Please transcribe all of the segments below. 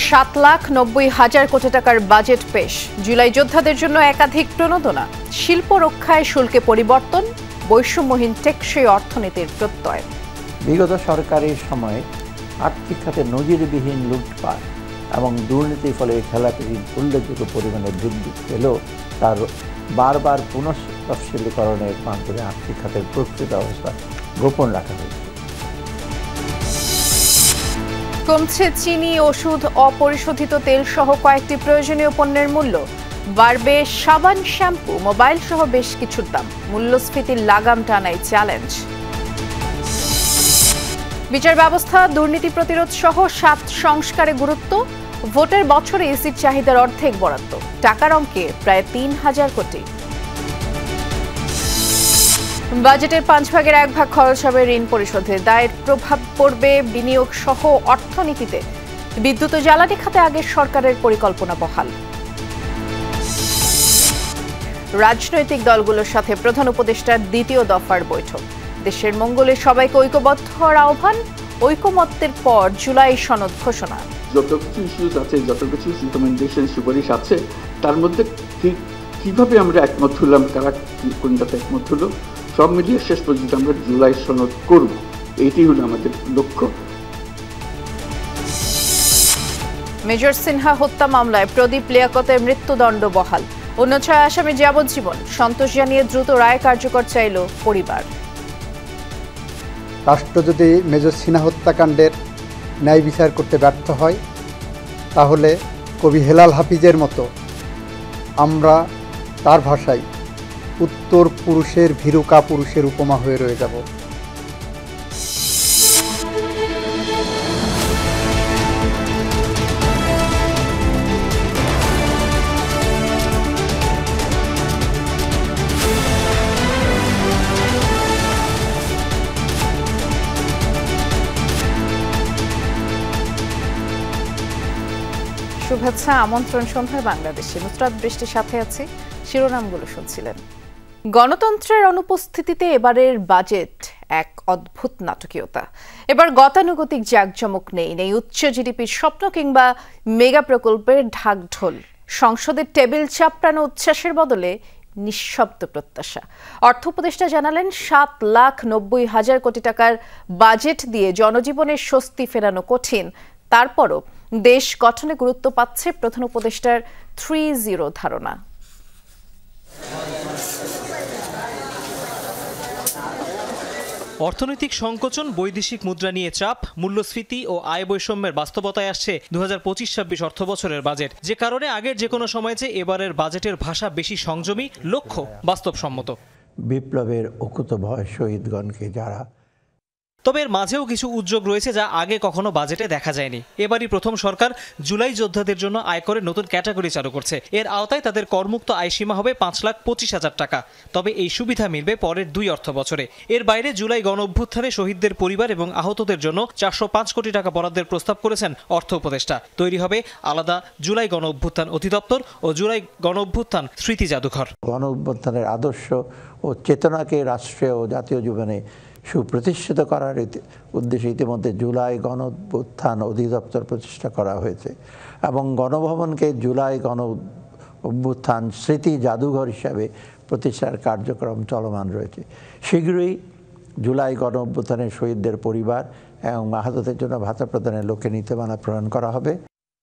7,90,000 কোটি টাকার বাজেট পেশ। জুলাই যোদ্ধাদের জন্য একাধিক প্রণোদনা, শিল্প রক্ষায় শুল্কে পরিবর্তন, বৈষম্যহীন টেকসই অর্থনীতির প্রত্যয়। বিগত সরকারের সময় আর্থিক খাতে নজিরবিহীন লুটপাট এবং দুর্নীতির ফলে খেলাপির উল্লেখযোগ্য পরিমাণে বৃদ্ধি পেলেও তার বারবার পুনঃতফসিলীকরণের মাধ্যমে আর্থিক খাতের প্রকৃত অবস্থা গোপন রাখা হয়েছে। কমছে চিনি, ওষুধ, অপরিশোধিত তেল সহ কয়েকটি প্রয়োজনীয় পণ্যের মূল্য। বাড়বে সাবান, শ্যাম্পু, মোবাইল সহ বেশ কিছুর দাম। মূল্যস্ফীতির লাগাম টানাই চ্যালেঞ্জ। বিচার ব্যবস্থা, দুর্নীতি প্রতিরোধ সহ 7 সংস্কারে গুরুত্ব। ভোটের বছরে ইসির চাহিদার অর্ধেক বরাদ্দ। টাকার অঙ্কে প্রায় 3,000 কোটি। বাজেটের 5 ভাগের 1 ভাগ খরচ হবে ঋণ পরিশোধে। দায়ের প্রভাব পড়বে বিনিয়োগ সহ অর্থনীতিতে। বিদ্যুৎ ও জ্বালানি খাতে আগের সরকারের পরিকল্পনা বহাল। রাজনৈতিক দলগুলোর সাথে প্রধান উপদেষ্টার দ্বিতীয় দফার বৈঠক। দেশের মঙ্গলে সবাইকে ঐক্যবদ্ধ হওয়ার আহ্বান। ঐকমত্যের পর জুলাই সনদ ঘোষণা। যত কিছু ইস্যুস আছে, যত কিছু রিকমেন্ডেশন, সুপারিশ আছে, তার মধ্যে কিভাবে আমরা একমত হলাম, কারা কোনটাতে একমত হলো, সব মিলিয়ে শেষ পর্যন্ত আমরা জুলাই সনদ করব, এইটি হলো আমাদের লক্ষ্য। মেজর সিনহা হত্যা মামলায় প্রদীপ লিয়াকতের মৃত্যুদণ্ড বহাল। অন্য 6 আসামি যাবজ্জীবন। সন্তোষ জানিয়ে দ্রুত রায় কার্যকর চাইল পরিবার। রাষ্ট্র যদি মেজর সিনহা হত্যাকাণ্ডের ন্যায় বিচার করতে ব্যর্থ হয়, তাহলে কবি হেলাল হাফিজের মতো আমরা, তার ভাষায়, উত্তর পুরুষের ভীরুকা পুরুষের উপমা হয়ে রয়ে যাব। শুভেচ্ছা, আমন্ত্রণ সন্ধ্যার বাংলাদেশে। নুসরাত বৃষ্টির সাথে আছি। শিরোনামগুলো শুনছিলেন। গণতন্ত্রের অনুপস্থিতিতে এবারের বাজেট এক অদ্ভুত নাটকীয়তা। এবার গতানুগতিক জাঁকজমক নেই উচ্চ জিডিপির স্বপ্ন কিংবা মেগা প্রকল্পের ঢাকঢোল। সংসদের টেবিল চাপড়ানো উচ্ছ্বাসের বদলে নিঃশব্দ প্রত্যাশা। অর্থ উপদেষ্টা জানালেন 7,90,000 কোটি টাকার বাজেট দিয়ে জনজীবনের স্বস্তি ফেরানো কঠিন। তারপরও দেশ গঠনে গুরুত্ব পাচ্ছে প্রধান উপদেষ্টার 3-0 ধারণা। অর্থনৈতিক সংকোচন, বৈদেশিক মুদ্রা নিয়ে চাপ, মূল্যস্ফীতি ও আয় বৈষম্যের বাস্তবতায় আসছে 2025-26 অর্থবছরের বাজেট। যে কারণে আগের যে কোনো সময় যে এবারের বাজেটের ভাষা বেশি সংযমী, লক্ষ্য বাস্তবসম্মত। বিপ্লবের অকুতভয় শহীদগণকে যারা, তবে এর মাঝেও কিছু উদ্যোগ রয়েছে যা আগে কখনো বাজেটে দেখা যায়নি। এবারই প্রথম সরকার জুলাই যোদ্ধাদের জন্য আয়করের নতুন ক্যাটাগরি চালু করছে। এর আওতায় তাদের করমুক্ত আয়সীমা হবে 5,25,000 টাকা। তবে এই সুবিধা মিলবে পরের 2 অর্থ বছরে। এর বাইরে জুলাই গণ অভ্যুত্থানে শহীদদের পরিবার এবং আহতদের জন্য 405 কোটি টাকা বরাদ্দের প্রস্তাব করেছেন অর্থ উপদেষ্টা। তৈরি হবে আলাদা জুলাই গণ অভ্যুত্থান অধিদপ্তর ও জুলাই গণ অভ্যুত্থান স্মৃতি জাদুঘর। গণ অভ্যুত্থানের আদর্শ ও চেতনাকে রাষ্ট্রীয় ও জাতীয় জীবনে সুপ্রতিষ্ঠিত করার উদ্দেশ্যে ইতিমধ্যে জুলাই গণ অভ্যুত্থান অধিদপ্তর প্রতিষ্ঠা করা হয়েছে এবং গণভবনকে জুলাই গণ অভ্যুত্থান স্মৃতি জাদুঘর হিসাবে প্রতিষ্ঠার কার্যক্রম চলমান রয়েছে। শীঘ্রই জুলাই গণ অভ্যুত্থানের শহীদদের পরিবার এবং আহতদের জন্য ভাতা প্রদানের লক্ষ্যে নীতিমালা প্রণয়ন করা হবে।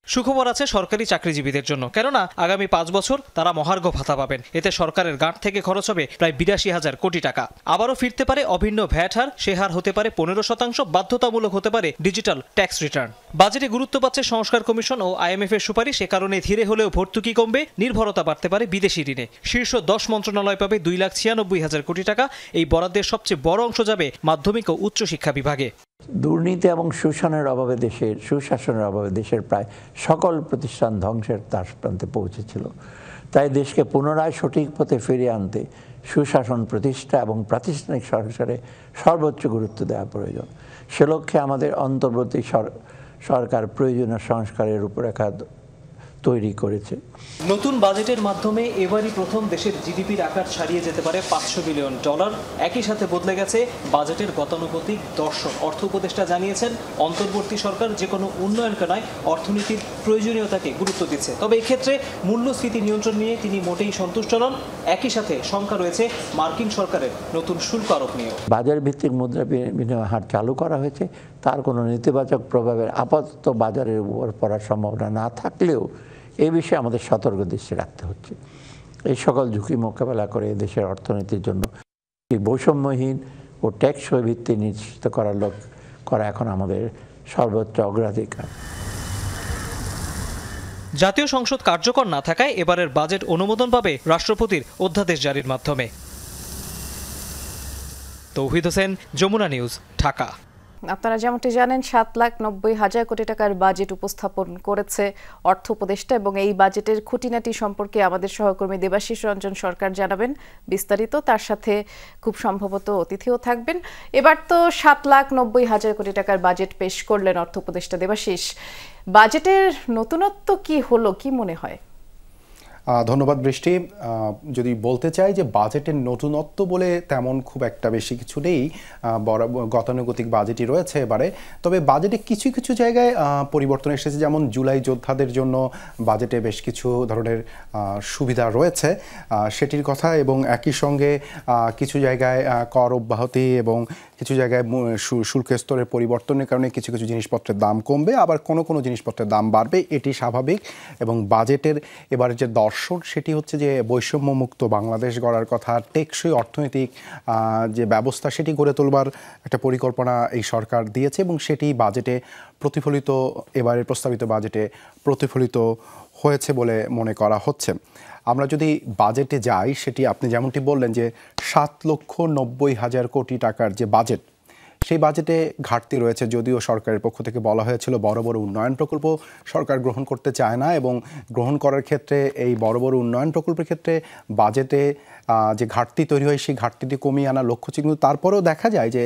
সুখবর আছে সরকারি চাকরিজীবীদের জন্য, কেননা আগামী 5 বছর তারা মহার্ঘ ভাতা পাবেন। এতে সরকারের গাঁট থেকে খরচ হবে প্রায় 82,000 কোটি টাকা। আবারও ফিরতে পারে অভিন্ন ভ্যাট হার, সে হার হতে পারে 15%, বাধ্যতামূলক হতে পারে ডিজিটাল ট্যাক্স রিটার্ন। বাজেটে গুরুত্ব পাচ্ছে সংস্কার কমিশন ও IMF এর সুপারিশ। এ কারণে ধীরে হলেও ভর্তুকি কমবে, নির্ভরতা বাড়তে পারে বিদেশি ঋণে। শীর্ষ 10 মন্ত্রণালয় পাবে 2,96,000 কোটি টাকা। এই বরাদ্দের সবচেয়ে বড় অংশ যাবে মাধ্যমিক ও উচ্চশিক্ষা বিভাগে। দুর্নীতি এবং সুশাসনের অভাবে দেশের প্রায় সকল প্রতিষ্ঠান ধ্বংসের দ্বারপ্রান্তে পৌঁছেছিল। তাই দেশকে পুনরায় সঠিক পথে ফিরিয়ে আনতে সুশাসন প্রতিষ্ঠা এবং প্রাতিষ্ঠানিক সংস্কারে সর্বোচ্চ গুরুত্ব দেওয়া প্রয়োজন। সে লক্ষ্যে আমাদের অন্তর্বর্তী সরকার প্রয়োজনীয় সংস্কারের রূপরেখা তৈরি করেছে। নতুন বাজেটের মাধ্যমে এবারই প্রথম দেশের জিডিপির আকার ছাড়িয়ে যেতে পারে $500 বিলিয়ন। একই সাথে বদলে গেছে বাজেটের গতানুগতিক দর্শন। অর্থ উপদেষ্টা জানিয়েছেন, অন্তর্বর্তী সরকার যে কোনো উন্নয়নকে নয়, অর্থনীতির প্রয়োজনীয়তাকে গুরুত্ব দিচ্ছে। তবে এক্ষেত্রে মূল্যস্ফীতি নিয়ন্ত্রণ নিয়ে তিনি মোটেই সন্তুষ্ট নন। একই সাথে শঙ্কা রয়েছে মার্কিন সরকারের নতুন শুল্ক আরোপ নিয়েও। বাজার ভিত্তিক মুদ্রা বিনিময় হার চালু করা হয়েছে, তার কোনো নেতিবাচক প্রভাবের আপাতত বাজারের উপর পড়ার সম্ভাবনা না থাকলেও এই বিষয়ে আমাদের সতর্ক দৃষ্টি রাখতে হচ্ছে। এই সকল ঝুঁকি মোকাবেলা করে দেশের অর্থনীতির জন্য বৈষম্যহীন ও টেকসই ভিত্তি নিশ্চিত করা এখন আমাদের সর্বোচ্চ অগ্রাধিকার। জাতীয় সংসদ কার্যকর না থাকায় এবারের বাজেট অনুমোদন পাবে রাষ্ট্রপতির অধ্যাদেশ জারির মাধ্যমে। তৌহিদ হোসেন, যমুনা নিউজ, ঢাকা। আপনারা যেমনটি জানেন, 7,90,000 কোটি টাকার বাজেট উপস্থাপন করেছে অর্থ উপদেষ্টা, এবং এই বাজেটের খুঁটিনাটি সম্পর্কে আমাদের সহকর্মী দেবাশিস রঞ্জন সরকার জানাবেন বিস্তারিত। তার সাথে খুব সম্ভবত অতিথিও থাকবেন। এবার তো 7,90,000 কোটি টাকার বাজেট পেশ করলেন অর্থ উপদেষ্টা। দেবাশিস, বাজেটের নতুনত্ব কি হলো, কি মনে হয়? ধন্যবাদ বৃষ্টি। যদি বলতে চাই যে বাজেটের নতুনত্ব বলে তেমন খুব একটা বেশি কিছু নেই, গতানুগতিক বাজেটই রয়েছে এবারে। তবে বাজেটে কিছু কিছু জায়গায় পরিবর্তন এসেছে, যেমন জুলাই যোদ্ধাদের জন্য বাজেটে বেশ কিছু ধরনের সুবিধা রয়েছে সেটির কথা, এবং একই সঙ্গে কিছু জায়গায় কর অব্যাহতি এবং কিছু জায়গায় শুল্ক স্তরের পরিবর্তনের কারণে কিছু কিছু জিনিসপত্রের দাম কমবে, আবার কোনো কোনো জিনিসপত্রের দাম বাড়বে, এটি স্বাভাবিক। এবং বাজেটের এবারে যে দর্শন সেটি হচ্ছে যে বৈষম্যমুক্ত বাংলাদেশ গড়ার কথা, টেকসই অর্থনৈতিক যে ব্যবস্থা সেটি গড়ে তোলবার একটা পরিকল্পনা এই সরকার দিয়েছে, এবং সেটি বাজেটে প্রতিফলিত, এবারের প্রস্তাবিত বাজেটে প্রতিফলিত হয়েছে বলে মনে করা হচ্ছে। আমরা যদি বাজেটে যাই, সেটি আপনি যেমনটি বললেন যে 7,90,000 কোটি টাকার যে বাজেট, সেই বাজেটে ঘাটতি রয়েছে। যদিও সরকারের পক্ষ থেকে বলা হয়েছিল বড় বড় উন্নয়ন প্রকল্প সরকার গ্রহণ করতে চায় না, এবং গ্রহণ করার ক্ষেত্রে এই বড় বড় উন্নয়ন প্রকল্পের ক্ষেত্রে বাজেটে যে ঘাটতি তৈরি হয় সেই ঘাটতিটি কমিয়ে আনা লক্ষ্য ছিল। কিন্তু তারপরেও দেখা যায় যে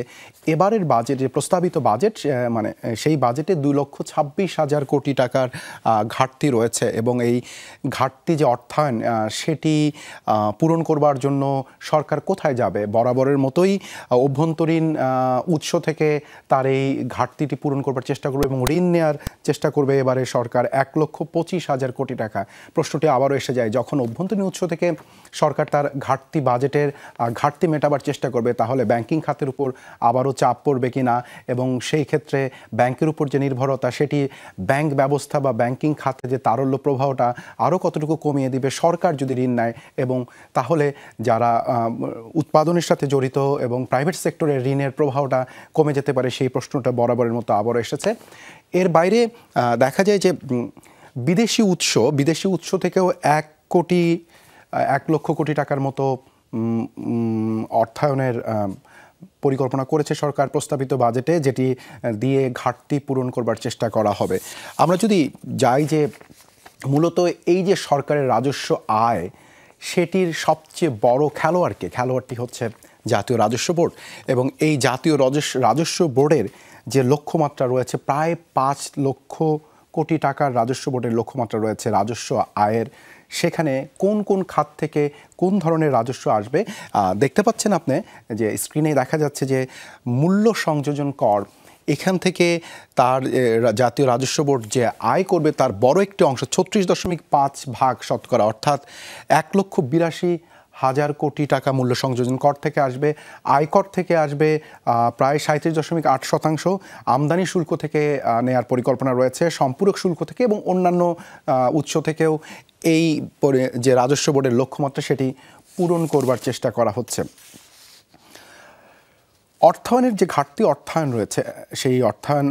এবারের বাজেট, যে প্রস্তাবিত বাজেট, মানে সেই বাজেটে 2,26,000 কোটি টাকার ঘাটতি রয়েছে, এবং এই ঘাটতি যে অর্থায়ন সেটি পূরণ করবার জন্য সরকার কোথায় যাবে? বরাবরের মতোই অভ্যন্তরীণ উৎস থেকে তার এই ঘাটতিটি পূরণ করবার চেষ্টা করবে এবং ঋণ নেওয়ার চেষ্টা করবে এবারে সরকার 1,25,000 কোটি টাকা। প্রশ্নটি আবারও এসে যায়, যখন অভ্যন্তরীণ উৎস থেকে সরকার তার ঘাটতি বাজেটের ঘাটতি মেটাবার চেষ্টা করবে, তাহলে ব্যাংকিং খাতের উপর আবারও চাপ পড়বে কিনা, এবং সেই ক্ষেত্রে ব্যাংকের উপর যে নির্ভরতা সেটি ব্যাংক ব্যবস্থা বা ব্যাংকিং খাতে যে তারল্য প্রবাহটা আরও কতটুকু কমিয়ে দিবে সরকার যদি ঋণ নেয়, এবং তাহলে যারা উৎপাদনের সাথে জড়িত এবং প্রাইভেট সেক্টরের ঋণের প্রবাহটা কমে যেতে পারে, সেই প্রশ্নটা বরাবরের মতো আবারও এসেছে। এর বাইরে দেখা যায় যে বিদেশি উৎস থেকেও 1,00,00,000 কোটি টাকার মতো অর্থায়নের পরিকল্পনা করেছে সরকার প্রস্তাবিত বাজেটে, যেটি দিয়ে ঘাটতি পূরণ করবার চেষ্টা করা হবে। আমরা যদি যাই যে মূলত এই যে সরকারের রাজস্ব আয়, সেটির সবচেয়ে বড় খেলোয়াড়টি হচ্ছে জাতীয় রাজস্ব বোর্ড, এবং এই জাতীয় রাজস্ব বোর্ডের যে লক্ষ্যমাত্রা রয়েছে, প্রায় 5 লক্ষ কোটি টাকার রাজস্ব বোর্ডের লক্ষ্যমাত্রা রয়েছে রাজস্ব আয়ের। সেখানে কোন কোন খাত থেকে কোন ধরনের রাজস্ব আসবে দেখতে পাচ্ছেন আপনি, যে স্ক্রিনে দেখা যাচ্ছে যে মূল্য সংযোজন কর, এখান থেকে তার জাতীয় রাজস্ব বোর্ড যে আয় করবে তার বড় একটি অংশ 36.5% শতকরা, অর্থাৎ 1,82,000 কোটি টাকা মূল্য সংযোজন কর থেকে আসবে। আয়কর থেকে আসবে প্রায় 37.8%, আমদানি শুল্ক থেকে নেয়ার পরিকল্পনা রয়েছে, সম্পূরক শুল্ক থেকে এবং অন্যান্য উৎস থেকেও এই যে রাজস্ব বোর্ডের লক্ষ্যমাত্রা সেটি পূরণ করবার চেষ্টা করা হচ্ছে। অর্থায়নের যে ঘাটতি অর্থায়ন রয়েছে, সেই অর্থায়ন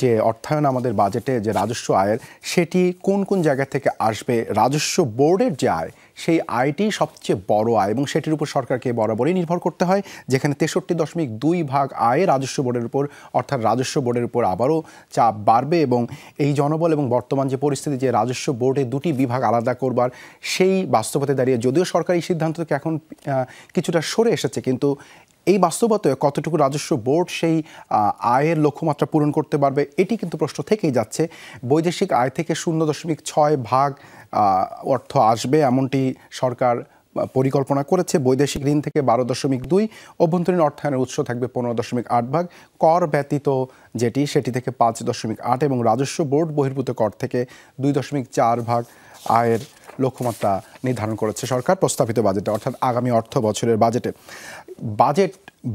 যে অর্থায়ন আমাদের বাজেটে যে রাজস্ব আয়ের, সেটি কোন কোন জায়গা থেকে আসবে? রাজস্ব বোর্ডের যে আয়, সেই আয়টি সবচেয়ে বড় আয়, এবং সেটির উপর সরকারকে বরাবরই নির্ভর করতে হয়, যেখানে 63.2% আয় রাজস্ব বোর্ডের উপর, অর্থাৎ রাজস্ব বোর্ডের উপর আবারও চাপ বাড়বে। এবং এই জনবল এবং বর্তমান যে পরিস্থিতি, যে রাজস্ব বোর্ডে 2টি বিভাগ আলাদা করবার, সেই বাস্তবতায় দাঁড়িয়ে যদিও সরকার এই সিদ্ধান্ত থেকে এখন কিছুটা সরে এসেছে, কিন্তু এই বাস্তবতায় কতটুকু রাজস্ব বোর্ড সেই আয়ের লক্ষ্যমাত্রা পূরণ করতে পারবে, এটি কিন্তু প্রশ্ন থেকেই যাচ্ছে। বৈদেশিক আয় থেকে 0.6 অর্থ আসবে এমনটি সরকার পরিকল্পনা করেছে। বৈদেশিক ঋণ থেকে 12.2, অভ্যন্তরীণ অর্থায়নের উৎস থাকবে 15.8 কর ব্যতীত সেটি থেকে 5.8 এবং রাজস্ব বোর্ড বহির্ভূত কর থেকে 2.4 আয়ের লক্ষ্যমাত্রা নির্ধারণ করেছে সরকার প্রস্তাবিত বাজেটে, অর্থাৎ আগামী অর্থ বছরের বাজেটে।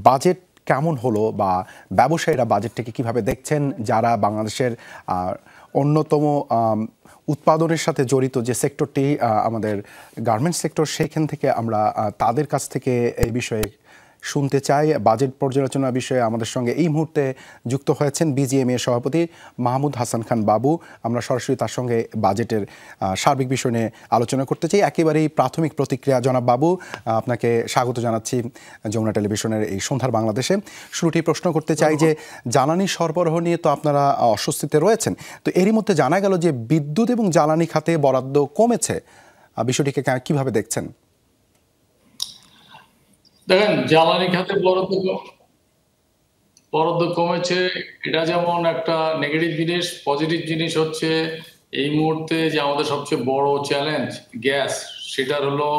বাজেট কেমন হলো, বা ব্যবসায়ীরা বাজেটটিকে কিভাবে দেখছেন? যারা বাংলাদেশের অন্যতম উৎপাদনের সাথে জড়িত যে সেক্টরটি আমাদের গার্মেন্টস সেক্টর, সেখান থেকে আমরা তাদের কাছ থেকে এই বিষয়ে শুনতে চাই। বাজেট পর্যালোচনা বিষয়ে আমাদের সঙ্গে এই মুহূর্তে যুক্ত হয়েছেন বিজিএমএ সভাপতি মাহমুদ হাসান খান বাবু। আমরা সরাসরি তার সঙ্গে বাজেটের সার্বিক বিষয় নিয়ে আলোচনা করতে চাই। একেবারেই প্রাথমিক প্রতিক্রিয়া জনাব বাবু, আপনাকে স্বাগত জানাচ্ছি যমুনা টেলিভিশনের এই সন্ধ্যার বাংলাদেশে। শুরুতেই প্রশ্ন করতে চাই যে জ্বালানি সরবরাহ নিয়ে তো আপনারা অস্বস্তিতে রয়েছেন, তো এরই মধ্যে জানা গেল যে বিদ্যুৎ এবং জ্বালানি খাতে বরাদ্দ কমেছে, বিষয়টিকে কিভাবে দেখছেন? দেখেন, জ্বালানি খাতে বরাদ্দ কমেছে, এটা যেমন একটা নেগেটিভ জিনিস। পজিটিভ জিনিস হচ্ছে এই মুহূর্তে যে আমাদের সবচেয়ে বড় চ্যালেঞ্জ গ্যাস, সেটার হলো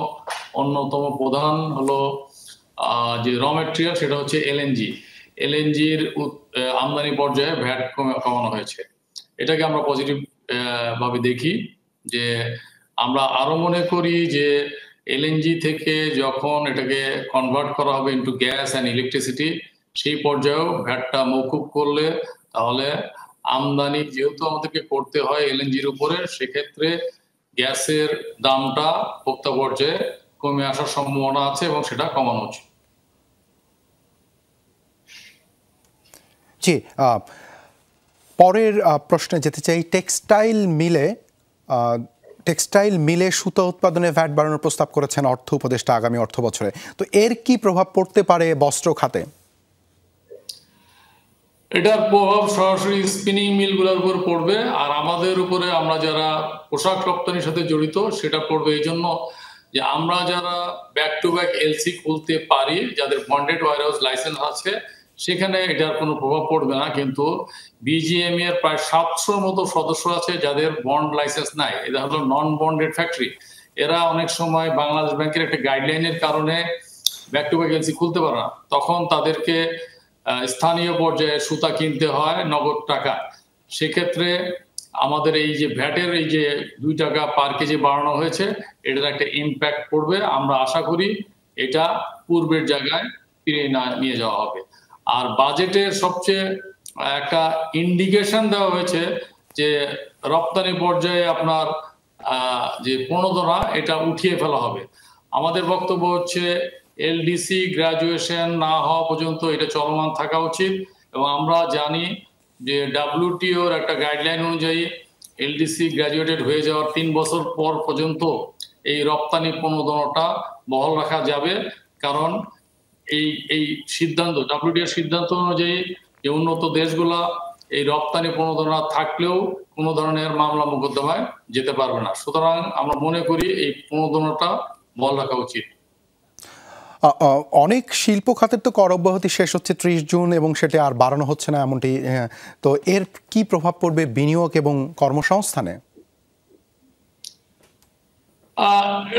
অন্যতম প্রধান হলো যে র মেটেরিয়াল, সেটা হচ্ছে এলএনজির আমদানি পর্যায়ে ভ্যাট কমানো হয়েছে। এটাকে আমরা পজিটিভ ভাবে দেখি। যে আমরা আরো মনে করি যে এলএনজি থেকে যখন এটাকে কনভার্ট করা হবে ইনটু গ্যাস অ্যান্ড ইলেকট্রিসিটি, সেই পর্যায়েও ভ্যাটটা মওকুফ করলে, তাহলে আমদানি যেহেতু আমাদেরকে করতে হয় এলএনজির উপরে, সেক্ষেত্রে গ্যাসের দামটা ভোক্তা পর্যায়ে কমে আসার সম্ভাবনা আছে এবং সেটা কমানো উচিত। জি, পরের প্রশ্নে যেতে চাই। টেক্সটাইল মিলে সুতা উৎপাদনে ভ্যাট বাড়ানোর প্রস্তাব করেছেন অর্থ উপদেষ্টা আগামী অর্থ বছরে, তো এর কি প্রভাব পড়তে পারে বস্ত্র খাতে? এটার প্রভাব সরাসরি স্পিনিং মিলগুলোর উপর পড়বে, আর আমাদের উপরে, আমরা যারা পোশাক রপ্তানির সাথে জড়িত, সেটা পড়বে এই জন্য যে আমরা যারা ব্যাক টু ব্যাক এলসি খুলতে পারি, যাদের বন্ডেড ওয়্যারহাউস লাইসেন্স আছে, সেখানে এটার কোনো প্রভাব পড়বে না। কিন্তু বিজিএমই এর প্রায় 700 মতো সদস্য আছে যাদের বন্ড লাইসেন্স নাই, এরা হলো নন বন্ডেড ফ্যাক্টরি। এরা অনেক সময় বাংলাদেশ ব্যাংকের একটা গাইডলাইনের কারণে ব্যাক টু ব্যাক এলসি খুলতে পারে না, তখন তাদেরকে স্থানীয় পর্যায়ে সুতা কিনতে হয় নগদ টাকা। সেক্ষেত্রে আমাদের এই যে ভ্যাটের এই যে 2 টাকা পার কেজি বাড়ানো হয়েছে, এটার একটা ইম্প্যাক্ট পড়বে। আমরা আশা করি এটা পূর্বের জায়গায় ফিরে নিয়ে যাওয়া হবে। আর বাজেটের সবচেয়ে একটা ইন্ডিকেশন দেওয়া হয়েছে যে রপ্তানি পর্যায়ে আপনার যে প্রণোদনা, এটা উঠিয়ে ফেলা হবে। আমাদের বক্তব্য হচ্ছে এলডিসি গ্রাজুয়েশন না হওয়া পর্যন্ত এটা চলমান থাকা উচিত, এবং আমরা জানি যে ডাব্লিউটিওর একটা গাইডলাইন অনুযায়ী এলডিসি গ্রাজুয়েটেড হয়ে যাওয়ার 3 বছর পর পর্যন্ত এই রপ্তানি প্রণোদনাটা বহাল রাখা যাবে। কারণ এই সিদ্ধান্ত, ডাব্লিউটিওর সিদ্ধান্ত অনুযায়ী যে উন্নত দেশগুলা এই রপ্তানি প্রণোদনা থাকলেও কোনো ধরনের মামলা মোকদ্দমায় যেতে পারবে না। সুতরাং আমরা মনে করি এই প্রণোদনাটা বহাল রাখা উচিত। অনেক শিল্প খাতের তো কর অব্যাহতি শেষ হচ্ছে 30 জুন এবং সেটা আর বাড়ানো হচ্ছে না এমনটি, তো এর কি প্রভাব পড়বে বিনিয়োগ এবং কর্মসংস্থানে?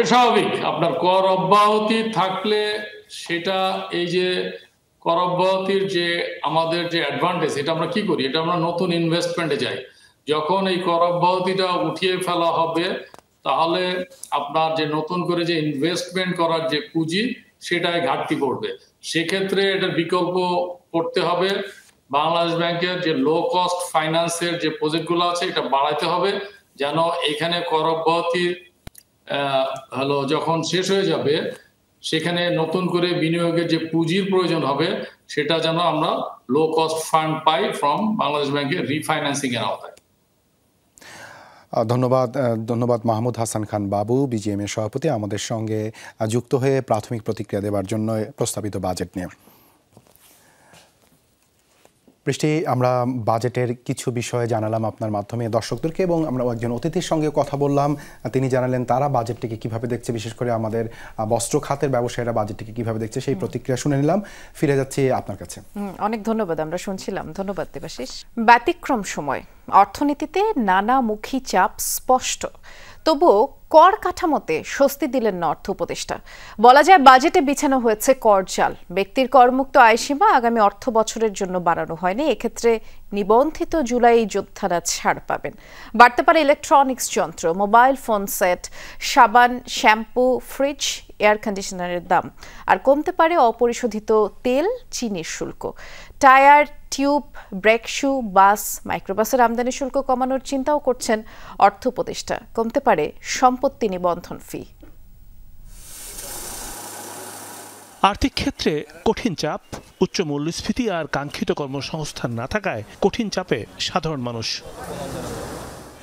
স্বাভাবিক, আপনার কর অব্যাহতি থাকলে সেটা, এই যে কর অব্যাহতির যে আমাদের যে অ্যাডভান্টেজ, এটা আমরা কি করি, এটা আমরা নতুন ইনভেস্টমেন্টে যাই। যখন এই কর অব্যাহতিটা উঠিয়ে ফেলা হবে, তাহলে আপনার যে নতুন করে যে ইনভেস্টমেন্ট করার যে পুঁজি, সেটাই ঘাটতি পড়বে। সেক্ষেত্রে এটার বিকল্প করতে হবে। বাংলাদেশ ব্যাংকের যে লো কস্ট ফাইন্যান্সের যে প্রজেক্টগুলো আছে, এটা বাড়াইতে হবে, যেন এখানে কর অব্যাহতির যখন শেষ হয়ে যাবে, সেখানে নতুন করে বিনিয়োগের যে পুঁজির প্রয়োজন হবে, সেটা যেন আমরা low cost fund pi from Bangladesh ব্যাংকের রিফাইন্যান্সিং এর আওতায়। ধন্যবাদ মাহমুদ হাসান খান বাবু, বিজিএম এর সভাপতি, আমাদের সঙ্গে যুক্ত হয়ে প্রাথমিক প্রতিক্রিয়া দেওয়ার জন্য প্রস্তাবিত বাজেট নিয়ে। বৃষ্টি, আমরা বাজেটের কিছু বিষয়ে জানালাম আপনার মাধ্যমে দর্শকদেরকে, এবং আমরা একজন অতিথির সঙ্গে কথা বললাম। তিনি জানালেন তারা বাজেটটিকে কিভাবে দেখছে, বিশেষ করে আমাদের বস্ত্র খাতের ব্যবসায়ীরা বাজেটটিকে কিভাবে দেখছে, সেই প্রতিক্রিয়া শুনে নিলাম। ফিরে যাচ্ছি আপনার কাছে। অনেক ধন্যবাদ, আমরা শুনছিলাম। ধন্যবাদ দেবাশিস। ব্যতিক্রম সময়, অর্থনীতিতে নানামুখী চাপ স্পষ্ট, তবুও কর কাঠামোতে স্বস্তি দিলেন না অর্থ উপদেষ্টা। বলা যায় বাজেটে বিছানো হয়েছে কর জাল। ব্যক্তির করমুক্ত আয়সীমা আগামী অর্থ বছরের জন্য বাড়ানো হয়নি। এক্ষেত্রে নিবন্ধিত জুলাই যোদ্ধারা ছাড় পাবেন। বাড়তে পারে ইলেকট্রনিক্স যন্ত্র, মোবাইল ফোন সেট, সাবান, শ্যাম্পু, ফ্রিজ, এয়ার কন্ডিশনারের দাম। আর কমতে পারে অপরিশোধিত তেল, চিনির শুল্ক। টায়ার, টিউব, ব্রেক শু, বাস, মাইক্রোবাসের আমদানি শুল্ক কমানোর চিন্তাও করছেন অর্থ উপদেষ্টা। কমতে পারে সম্পত্তি নিবন্ধন ফি। আর্থিক ক্ষেত্রে কঠিন চাপ, উচ্চ মূল্যস্ফীতি আর কাঙ্ক্ষিত কর্মসংস্থান না থাকায় কঠিন চাপে সাধারণ মানুষ।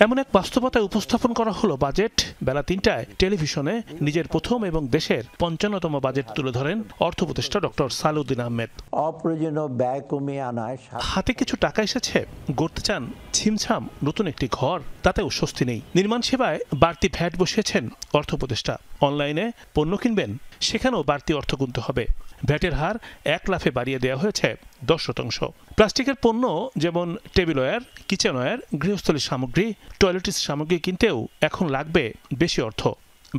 এমন এক বাস্তবতায় উপস্থাপন করা হলো বাজেট। বেলা ৩টায় টেলিভিশনে নিজের প্রথম এবং দেশের ৫৫তম বাজেট তুলে ধরেন অর্থ উপদেষ্টা ডক্টর সালেউদ্দিন আহমেদ। অপ্রয়োজনীয় ব্যয় কমিয়ে আনায় হাতে কিছু টাকা এসেছে, গড়তে চান ছিমছাম নতুন একটি ঘর, তাতেও স্বস্তি নেই। নির্মাণ সেবায় বাড়তি ভ্যাট বসিয়েছেন অর্থ উপদেষ্টা। অনলাইনে পণ্য কিনবেন, সেখানেও বাড়তি অর্থ গুনতে হবে। ভ্যাটের হার ১ লাফে বাড়িয়ে দেওয়া হয়েছে ১০%। প্লাস্টিকের পণ্য যেমন টেবিলওয়্যার, কিচেনওয়্যার, গৃহস্থলী সামগ্রী, টয়লেটিস সামগ্রী কিনতেও এখন লাগবে বেশি অর্থ।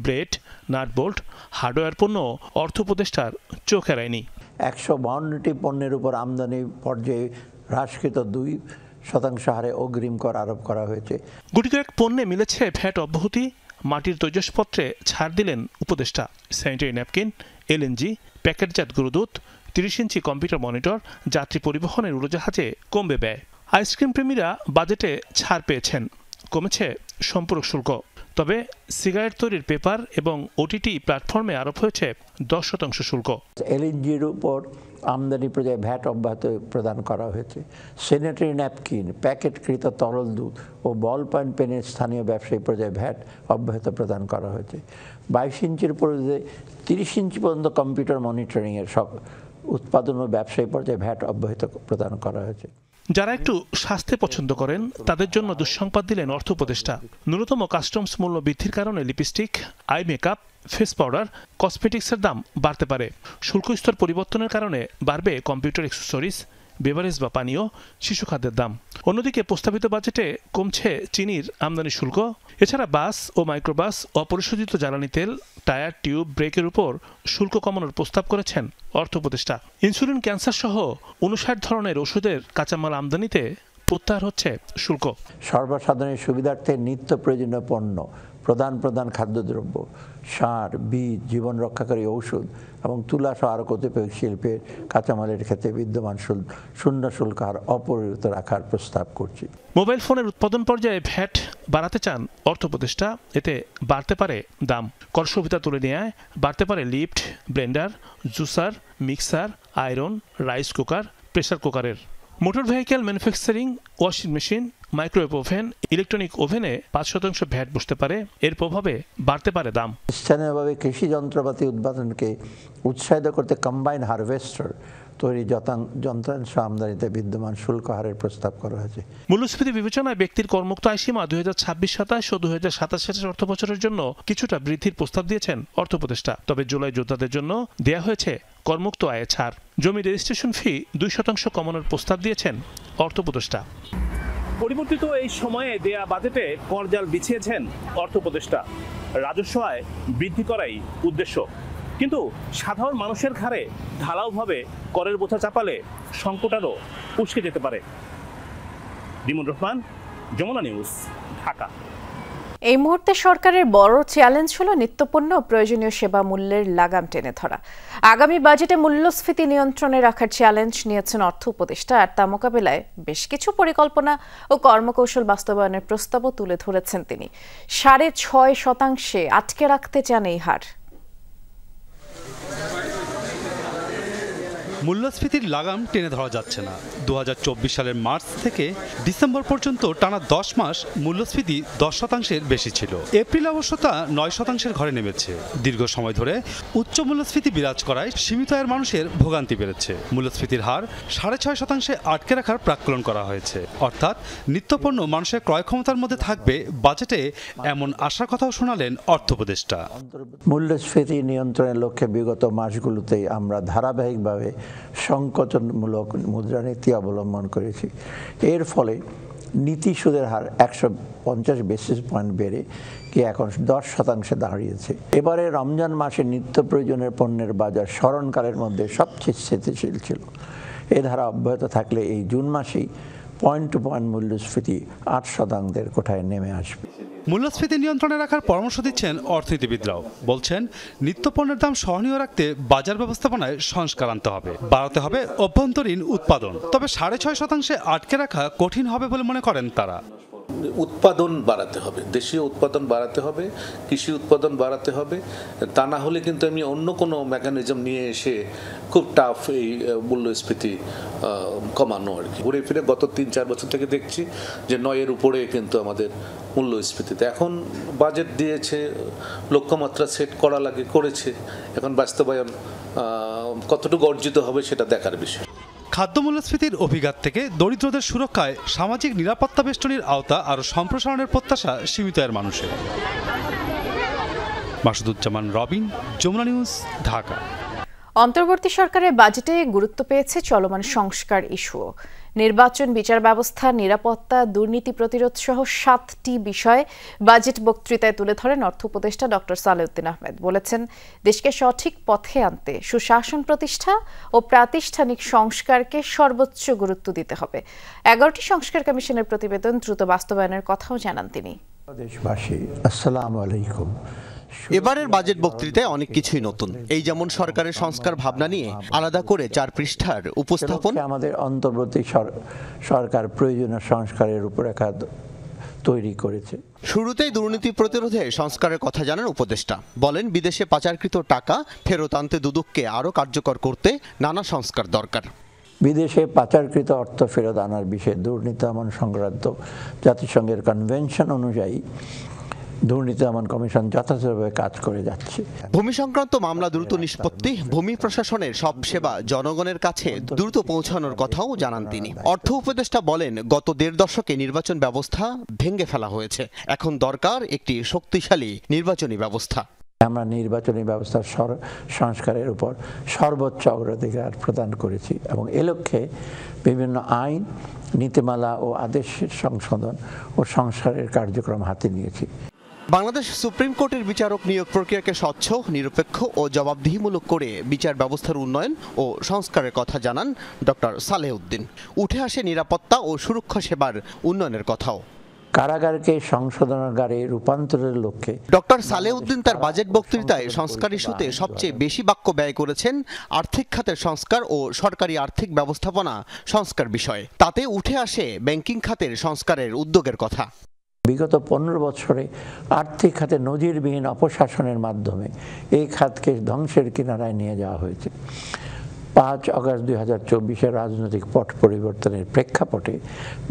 ব্রেড, নাটবোল্ট, হার্ডওয়্যার পণ্য অর্থ উপদেষ্টার চোখ এড়ায়নি। ১৫২টি পণ্যের উপর আমদানি পর্যায়ে হ্রাসকৃত 2% হারে অগ্রিম কর আরোপ করা হয়েছে। গুটি কয়েক পণ্যে মিলেছে ভ্যাট অব্যাহতি। মাটির তৈজসপত্রে ছাড় দিলেন উপদেষ্টা। স্যানিটারি ন্যাপকিন, এলএনজি, প্যাকেটজাত গুঁড়োদুধ, ৩০ ইঞ্চি কম্পিউটার মনিটর, যাত্রী পরিবহনের উড়োজাহাজে কমবে ব্যয়। আইসক্রিম প্রেমীরা বাজেটে ছাড় পেয়েছেন, কমেছে সম্পূরক শুল্ক। তবে সিগারেট তৈরির পেপার এবং ওটিটি প্ল্যাটফর্মে আরোপ হয়েছে 10% শুল্ক। এলএনজির উপর আমদানি পর্যায়ে ভ্যাট অব্যাহত প্রদান করা হয়েছে। স্যানিটারি ন্যাপকিন, প্যাকেটকৃত তরল দুধ ও বল পয়েন্ট পেনের স্থানীয় ব্যবসায়ী পর্যায়ে ভ্যাট অব্যাহত প্রদান করা হয়েছে। 22 ইঞ্চির পর্যায়ে 30 ইঞ্চি পর্যন্ত কম্পিউটার মনিটরিংয়ের সব উৎপাদন ও ব্যবসায়ী পর্যায়ে ভ্যাট অব্যাহত প্রদান করা হয়েছে। যারা একটু স্বাস্থ্য পছন্দ করেন তাদের জন্য দুঃসংবাদ দিলেন অর্থ উপদেষ্টা। ন্যূনতম কাস্টমস মূল্য বৃদ্ধির কারণে lipstick, eye makeup, face powder, কসমেটিক্সের দাম বাড়তে পারে। শুল্ক স্তর পরিবর্তনের কারণে বাড়বে কম্পিউটার অ্যাক্সেসরিজ, বেভারেজ বা পানীয়, শিশু খাদ্যের দাম। অন্যদিকে প্রস্তাবিত বাজেটে কমছে চিনির আমদানি শুল্ক। এছাড়া বাস ও মাইক্রোবাস, অপরিশোধিত জ্বালানি তেল, টায়ার, টিউব, ব্রেকের উপর শুল্ক কমানোর প্রস্তাব করেছেন অর্থ উপদেষ্টা। ইনসুলিন, ক্যান্সার সহ 59 ধরনের ওষুধের কাঁচামাল আমদানিতে প্রত্যাহার হচ্ছে শুল্ক। সর্বসাধারণের সুবিধার্থে নিত্য প্রয়োজনীয় পণ্য, প্রধান খাদ্যদ্রব্য, সার, বীজ, জীবন রক্ষাকারী ঔষধ এবং তুলা সহ আরও কতিপয় শিল্পের কাঁচামালের ক্ষেত্রে বিদ্যমান শূন্য শুল্ক হার অপরিবর্তিত রাখার প্রস্তাব করছি। মোবাইল ফোনের উৎপাদন পর্যায়ে ভ্যাট বাড়াতে চান অর্থ উপদেষ্টা। এতে বাড়তে পারে দাম। কর সুবিধা তুলে নেওয়ায় বাড়তে পারে lift, blender, juicer, mixer, iron, rice cooker, pressure কুকারের। Motor vehicle manufacturing, washing machine, microwave oven, electronic ওভেনে 5% ভ্যাট বসতে পারে। এর প্রভাবে বাড়তে পারে দাম। স্থানীয়ভাবে কৃষি যন্ত্রপাতি উৎপাদনকে উৎসাহিত করতে কম্বাইন হারভেস্টার তৈরি যন্ত্রাংশ আমদানিতে বিদ্যমান শুল্ক হারের প্রস্তাব করা হয়েছে। মূল্যস্ফীতি বিবেচনায় ব্যক্তির করমুক্ত আয়সীমা 2026-27 ও 2027-28 অর্থ বছরের জন্য কিছুটা বৃদ্ধির প্রস্তাব দিয়েছেন অর্থ উপদেষ্টা। তবে জুলাই যোদ্ধাদের জন্য দেয়া হয়েছে করমুক্ত আয়ে ছাড়। জমি রেজিস্ট্রেশন ফি 2% কমানোর প্রস্তাব দিয়েছেন অর্থ উপদেষ্টা। পরিবর্তিত এই সময়ে দেয়া বাজেটে করজাল বিছিয়েছেন অর্থ উপদেষ্টা। রাজস্ব আয় বৃদ্ধি করাই উদ্দেশ্য, কিন্তু সাধারণ মানুষের ঘাড়ে ঢালাওভাবে করের বোঝা চাপালে সংকট আরও উস্কে যেতে পারে। বিমল রহমান, যমুনা নিউজ, ঢাকা। এই মুহূর্তে সরকারের বড় চ্যালেঞ্জ হলো নিত্যপণ্য ও প্রয়োজনীয় সেবা মূল্যের লাগাম টেনে ধরা। আগামী বাজেটে মূল্যস্ফীতি নিয়ন্ত্রণে রাখার চ্যালেঞ্জ নিয়েছেন অর্থ উপদেষ্টা, আর তা মোকাবেলায় বেশ কিছু পরিকল্পনা ও কর্মকৌশল বাস্তবায়নের প্রস্তাবও তুলে ধরেছেন তিনি। 6.5% আটকে রাখতে চান এই হার। মূল্যস্ফীতির লাগাম টেনে ধরা যাচ্ছে না। 2024 সালের মার্চ থেকে ডিসেম্বর পর্যন্ত টানা 10 মাস মূল্যস্ফীতি 10% বেশি ছিল। এপ্রিল অবশ্য তা 9% ঘরে নেমেছে। দীর্ঘ সময় ধরে উচ্চ মূল্যস্ফীতি বিরাজ করায় সীমিত আয়ের মানুষের ভোগান্তি বেড়েছে। মূল্যস্ফীতির হার 6.5% আটকে রাখার প্রাক্কলন করা হয়েছে। অর্থাৎ নিত্যপণ্য মানুষের ক্রয় ক্ষমতার মধ্যে থাকবে, বাজেটে এমন আশার কথাও শোনালেন অর্থ উপদেষ্টা। মূল্যস্ফীতি নিয়ন্ত্রণের লক্ষ্যে বিগত মাসগুলোতেই আমরা ধারাবাহিকভাবে সংকোচনমূলক মুদ্রানীতি অবলম্বন করেছি। এর ফলে নীতি সুদের হার 150 বেসিস পয়েন্ট বেড়ে কি এখন 10% দাঁড়িয়েছে। এবারে রমজান মাসে নিত্য প্রয়োজনীয় পণ্যের বাজার স্মরণকালের মধ্যে সবচেয়ে স্থিতিশীল ছিল। এ ধারা অব্যাহত থাকলে এই জুন মাসেই পয়েন্ট টু পয়েন্ট মূল্যস্ফীতি 8% কোঠায় নেমে আসবে। মূল্যস্ফীতি নিয়ন্ত্রণে রাখার পরামর্শ দিচ্ছেন অর্থনীতিবিদরাও। বলছেন, নিত্যপণ্যের দাম সহনীয় রাখতে বাজার ব্যবস্থাপনায় সংস্কার আনতে হবে, বাড়াতে হবে অভ্যন্তরীণ উৎপাদন। তবে 6.5% আটকে রাখা কঠিন হবে বলে মনে করেন তারা। উৎপাদন বাড়াতে হবে, দেশীয় উৎপাদন বাড়াতে হবে, কৃষি উৎপাদন বাড়াতে হবে। তা না হলে কিন্তু আমি অন্য কোনো মেকানিজম নিয়ে এসে খুব টাফ এই মূল্যস্ফীতি কমানো আর কি। ঘুরে ফিরে গত 3-4 বছর থেকে দেখছি যে 9-এর উপরে কিন্তু আমাদের মূল্যস্ফীতিতে। এখন বাজেট দিয়েছে, লক্ষ্যমাত্রা সেট করা লাগে, করেছে। এখন বাস্তবায়ন কতটুকু অর্জিত হবে সেটা দেখার বিষয়। খাদ্য মূল্যস্ফীতির অভিঘাত থেকে দরিদ্রদের সুরক্ষায় সামাজিক নিরাপত্তা বেষ্টনীর আওতা আরও সম্প্রসারণের প্রত্যাশা সীমিত আয়ের মানুষের। মাসুদুজ্জামান রবিন, যমুনা নিউজ, ঢাকা। অন্তর্বর্তী সরকারের বাজেটে গুরুত্ব পেয়েছে চলমান সংস্কার ইস্যুও। নির্বাচন, বিচার ব্যবস্থা, নিরাপত্তা, দুর্নীতি প্রতিরোধ সহ 7টি বিষয় বাজেট বক্তৃতায় তুলে ধরেন অর্থ উপদেষ্টা ডক্টর সালেউদ্দিন আহমেদ। বলেছেন, দেশকে সঠিক পথে আনতে সুশাসন প্রতিষ্ঠা ও প্রাতিষ্ঠানিক সংস্কারকে সর্বোচ্চ গুরুত্ব দিতে হবে। 11টি সংস্কার কমিশনের প্রতিবেদন দ্রুত বাস্তবায়নের কথাও জানান তিনি। দেশবাসী, আসসালামু আলাইকুম। এবারের বাজেট বক্তৃতায় অনেক কিছুই নতুন। এই যেমন সরকারের সংস্কার ভাবনা নিয়ে আলাদা করে 4 পৃষ্ঠার উপস্থাপন। আমাদের অন্তর্বর্তী সরকার প্রয়োজনীয় সংস্কারের রূপরেখা তৈরি করেছে। শুরুতেই দুর্নীতি প্রতিরোধে সংস্কারের কথা জানান উপদেষ্টা। বলেন, বিদেশে পাচারকৃত টাকা ফেরত আনতে দুদককে আরও কার্যকর করতে নানা সংস্কার দরকার। বিদেশে পাচারকৃত অর্থ ফেরত আনার বিষয়ে দুর্নীতি দমন সংক্রান্ত জাতিসংঘের কনভেনশন অনুযায়ী দুর্নীতি দমন কমিশন যথাযথভাবে কাজ করে যাচ্ছে। ভূমি সংক্রান্ত মামলা দ্রুত নিষ্পত্তি, ভূমি প্রশাসনের সব সেবা জনগণের কাছে দ্রুত পৌঁছানোর কথাও জানান তিনি। অর্থ উপদেষ্টা বলেন, গত 1.5 দশকে নির্বাচন ব্যবস্থা ভেঙে ফেলা হয়েছে। এখন দরকার একটি শক্তিশালী নির্বাচনী ব্যবস্থা। আমরা নির্বাচনী ব্যবস্থার সংস্কারের উপর সর্বোচ্চ অগ্রাধিকার প্রদান করেছি এবং এ লক্ষ্যে বিভিন্ন আইন, নীতিমালা ও আদেশের সংশোধন ও সংস্কারের কার্যক্রম হাতে নিয়েছি। বাংলাদেশ সুপ্রিম কোর্টের বিচারক নিয়োগ প্রক্রিয়াকে স্বচ্ছ, নিরপেক্ষ ও জবাবদিহিমূলক করে বিচার ব্যবস্থার উন্নয়ন ও সংস্কারের কথা জানান ডক্টর সালেউদ্দিন। উঠে আসে নিরাপত্তা ও সুরক্ষা সেবার উন্নয়নের কথাও। কারাগারকে সংশোধনাগারে রূপান্তরের লক্ষ্যে ডক্টর সালেউদ্দিন তার বাজেট বক্তৃতায় সংস্কার ইস্যুতে সবচেয়ে বেশি বাক্য ব্যয় করেছেন আর্থিক খাতের সংস্কার ও সরকারি আর্থিক ব্যবস্থাপনা সংস্কার বিষয়ে। তাতে উঠে আসে ব্যাংকিং খাতের সংস্কারের উদ্যোগের কথা। বিগত 15 বছরে আর্থিক খাতে নজিরবিহীন অপশাসনের মাধ্যমে এই খাতকে ধ্বংসের কিনারায় নিয়ে যাওয়া হয়েছে। 5 আগস্ট 2024 রাজনৈতিক পট পরিবর্তনের প্রেক্ষাপটে